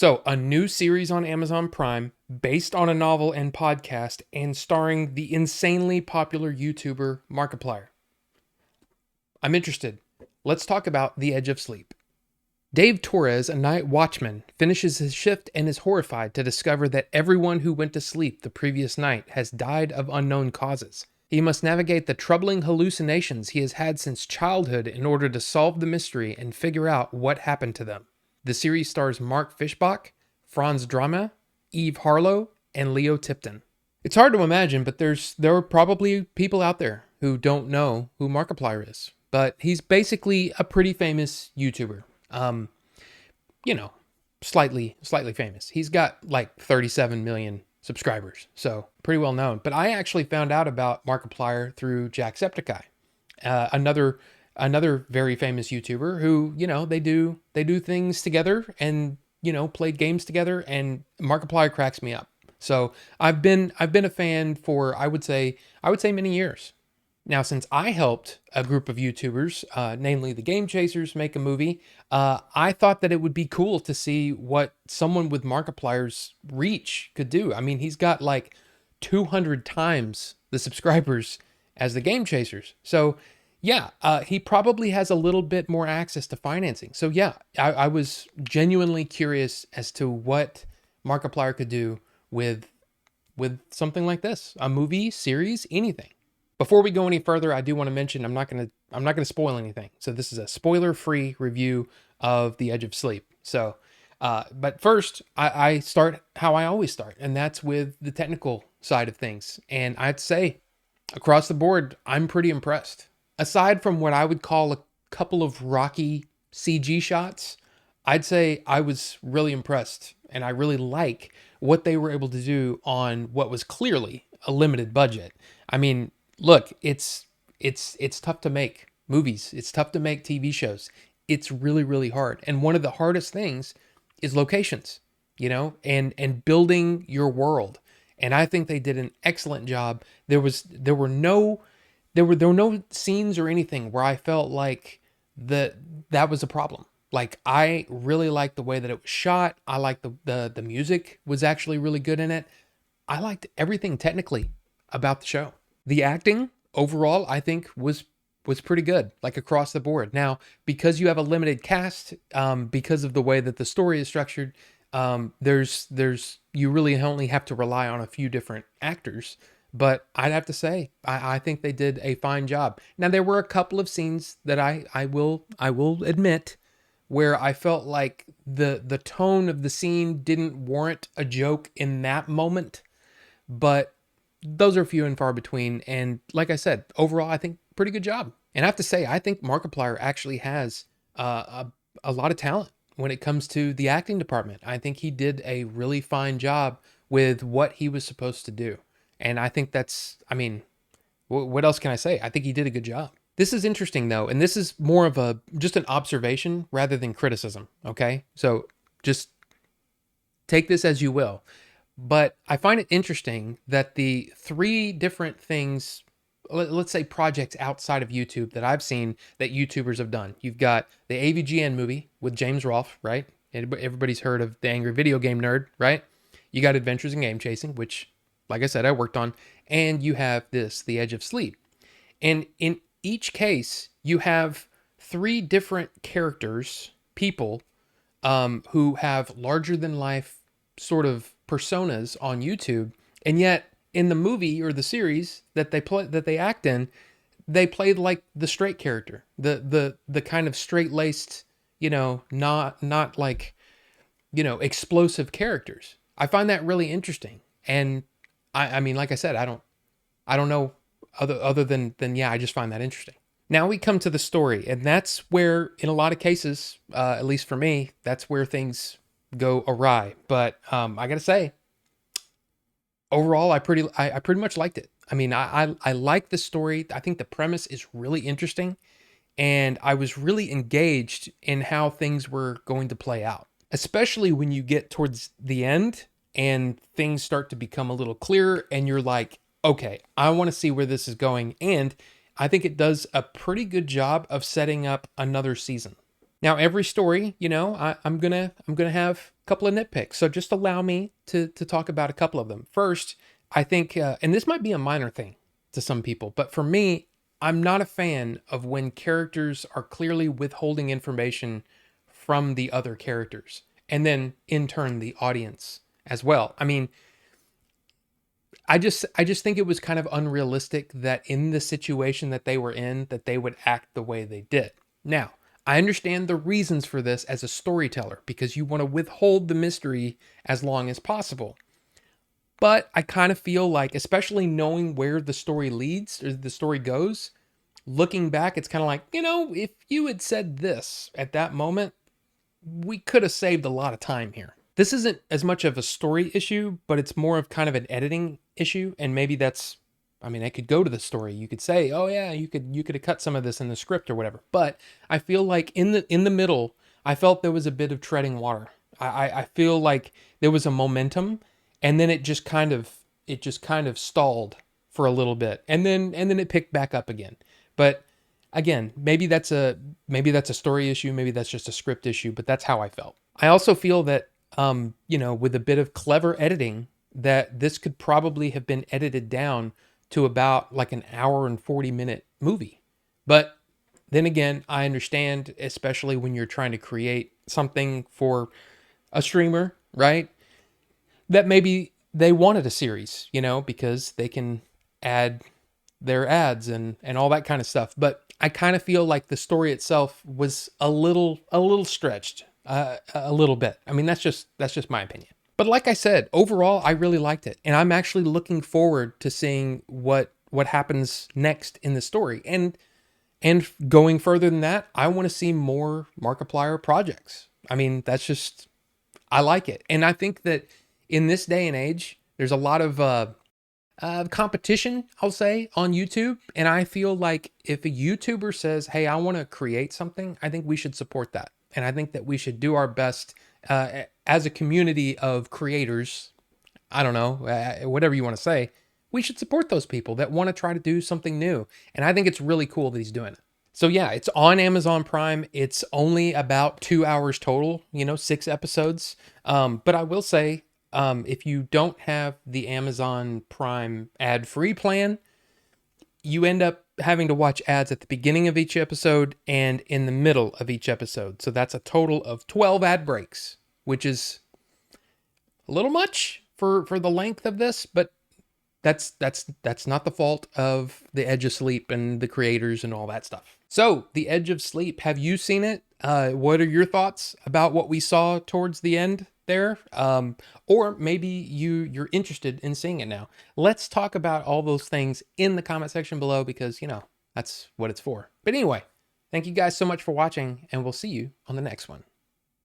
So, a new series on Amazon Prime based on a novel and podcast and starring the insanely popular YouTuber Markiplier. I'm interested. Let's talk about The Edge of Sleep. Dave Torres, a night watchman, finishes his shift and is horrified to discover that everyone who went to sleep the previous night has died of unknown causes. He must navigate the troubling hallucinations he has had since childhood in order to solve the mystery and figure out what happened to them. The series stars Mark Fischbach, Franz Drameh, Harlow, and Lio Tipton. It's hard to imagine, but there are probably people out there who don't know who Markiplier is. But he's basically a pretty famous YouTuber. Slightly famous. He's got like 37 million subscribers, so pretty well known. But I actually found out about Markiplier through Jacksepticeye, another very famous YouTuber who, they do things together and, played games together, and Markiplier cracks me up. So I've been a fan for, I would say many years. Now, since I helped a group of YouTubers, namely the Game Chasers, make a movie, I thought that it would be cool to see what someone with Markiplier's reach could do. I mean, he's got like 200 times the subscribers as the Game Chasers. So yeah, he probably has a little bit more access to financing. So yeah, I was genuinely curious as to what Markiplier could do with something like this, a movie, series, anything. Before we go any further, I do want to mention I'm not going to spoil anything. So this is a spoiler-free review of The Edge of Sleep. So, but first, I start how I always start, and that's with the technical side of things. And I'd say, across the board, I'm pretty impressed. Aside from what I would call a couple of rocky CG shots, I'd say I was really impressed, and I really like what they were able to do on what was clearly a limited budget. I mean, look, it's tough to make movies. It's tough to make TV shows. It's really, really hard. And one of the hardest things is locations, and building your world. And I think they did an excellent job. There were no scenes or anything where I felt like that was a problem. Like, I really liked the way that it was shot. I liked the music was actually really good in it. I liked everything technically about the show. The acting overall, I think, was pretty good, like across the board. Now, because you have a limited cast, because of the way that the story is structured, you really only have to rely on a few different actors. But I'd have to say, I think they did a fine job. Now, there were a couple of scenes that I will admit where I felt like the tone of the scene didn't warrant a joke in that moment, but those are few and far between. And like I said, overall, I think pretty good job. And I have to say, I think Markiplier actually has a lot of talent when it comes to the acting department. I think he did a really fine job with what he was supposed to do. And I think what else can I say? I think he did a good job. This is interesting though. And this is more of just an observation rather than criticism. Okay. So just take this as you will. But I find it interesting that the three different things, let's say projects outside of YouTube that I've seen that YouTubers have done. You've got the AVGN movie with James Rolfe, right? Everybody's heard of The Angry Video Game Nerd, right? You got Adventures in Game Chasing, which, like I said, I worked on. And you have The Edge of Sleep. And in each case, you have three different characters, people, who have larger than life sort of personas on YouTube, and yet in the movie or the series that they act in, they played like the straight character, the kind of straight-laced, not like, explosive characters. I find that really interesting, and I mean, like I said, I don't know other than I just find that interesting. Now we come to the story, and that's where, in a lot of cases, at least for me, that's where things go awry. But I gotta say, overall, I pretty much liked it. I mean, I like the story. I think the premise is really interesting, and I was really engaged in how things were going to play out, especially when you get towards the end and things start to become a little clearer, and you're like, okay, I want to see where this is going. And I think it does a pretty good job of setting up another season. Now, every story, I'm gonna have couple of nitpicks. So just allow me to talk about a couple of them. First, I think, and this might be a minor thing to some people, but for me, I'm not a fan of when characters are clearly withholding information from the other characters, and then in turn the audience as well. I mean, I just think it was kind of unrealistic that in the situation that they were in, that they would act the way they did. Now, I understand the reasons for this as a storyteller, because you want to withhold the mystery as long as possible. But I kind of feel like, especially knowing where the story leads or the story goes, looking back, it's kind of like, if you had said this at that moment, we could have saved a lot of time here. This isn't as much of a story issue, but it's more of kind of an editing issue. And maybe I could go to the story. You could say, oh yeah, you could have cut some of this in the script or whatever. But I feel like in the middle, I felt there was a bit of treading water. I feel like there was a momentum, and then it just kind of stalled for a little bit, and then it picked back up again. But again, maybe that's a story issue, maybe that's just a script issue, but that's how I felt. I also feel that with a bit of clever editing, that this could probably have been edited down to about like an hour and 40-minute movie. But then again, I understand, especially when you're trying to create something for a streamer, right? That maybe they wanted a series, because they can add their ads and all that kind of stuff. But I kind of feel like the story itself was a little stretched, a little bit. I mean, that's just my opinion. But like I said, overall, I really liked it, and I'm actually looking forward to seeing what happens next in the story. And going further than that, I want to see more Markiplier projects. I mean, I like it, and I think that in this day and age, there's a lot of competition, I'll say, on YouTube. And I feel like if a YouTuber says, hey, I want to create something, I think we should support that. And I think that we should do our best as a community of creators. I don't know, whatever you want to say. We should support those people that want to try to do something new. And I think it's really cool that he's doing it. So yeah, it's on Amazon Prime. It's only about 2 hours total, 6 episodes. But I will say, if you don't have the Amazon Prime ad-free plan, you end up having to watch ads at the beginning of each episode and in the middle of each episode. So that's a total of 12 ad breaks, which is a little much for the length of this, but that's not the fault of The Edge of Sleep and the creators and all that stuff. So, The Edge of Sleep, have you seen it? What are your thoughts about what we saw towards the end there? Or maybe you're interested in seeing it now. Let's talk about all those things in the comment section below, because, that's what it's for. But anyway, thank you guys so much for watching, and we'll see you on the next one.